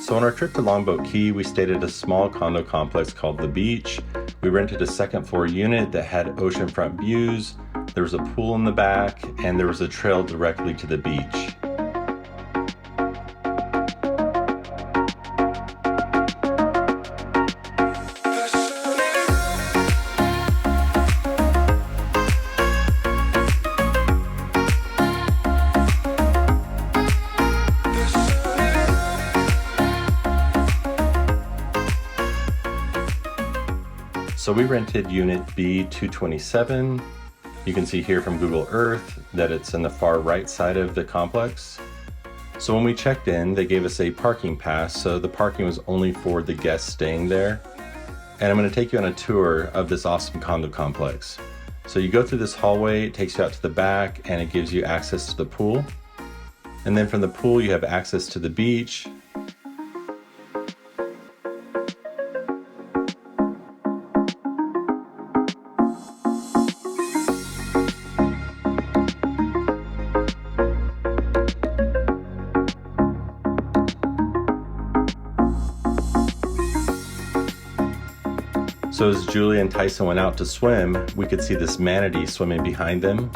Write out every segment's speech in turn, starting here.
So on our trip to Longboat Key, we stayed at a small condo complex called The Beach. We rented a second floor unit that had oceanfront views. There was a pool in the back, and there was a trail directly to the beach. So we rented unit B227. You can see here from Google Earth that it's in the far right side of the complex. So when we checked in, they gave us a parking pass, so the parking was only for the guests staying there. And I'm going to take you on a tour of this awesome condo complex. So you go through this hallway, it takes you out to the back, and it gives you access to the pool. And then from the pool, you have access to the beach. So as Julie and Tyson went out to swim, we could see this manatee swimming behind them.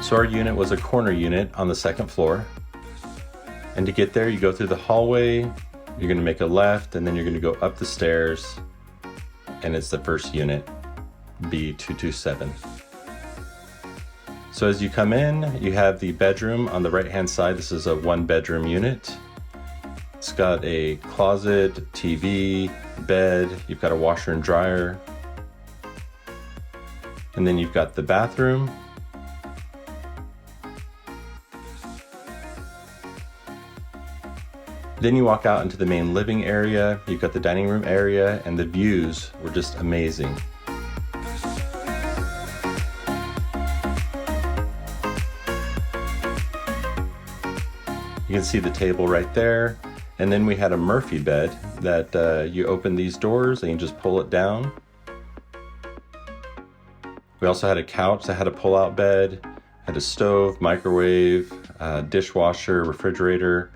So our unit was a corner unit on the second floor. And to get there, you go through the hallway. You're going to make a left, and then you're going to go up the stairs, and it's the first unit, B227. So as you come in, you have the bedroom on the right-hand side. This is a one-bedroom unit. It's got a closet, TV, bed. You've got a washer and dryer. And then you've got the bathroom. Then you walk out into the main living area. You've got the dining room area, and the views were just amazing. You can see the table right there. And then we had a Murphy bed that you open these doors and you just pull it down. We also had a couch that had a pull-out bed, had a stove, microwave, dishwasher, refrigerator.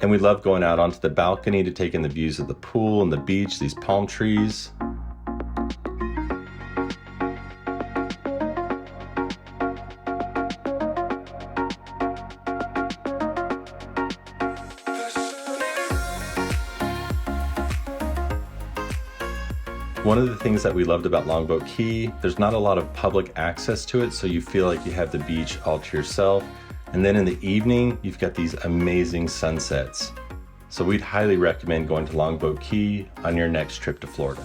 And we love going out onto the balcony to take in the views of the pool and the beach, these palm trees. One of the things that we loved about Longboat Key, there's not a lot of public access to it, so you feel like you have the beach all to yourself. And then in the evening, you've got these amazing sunsets. So we'd highly recommend going to Longboat Key on your next trip to Florida.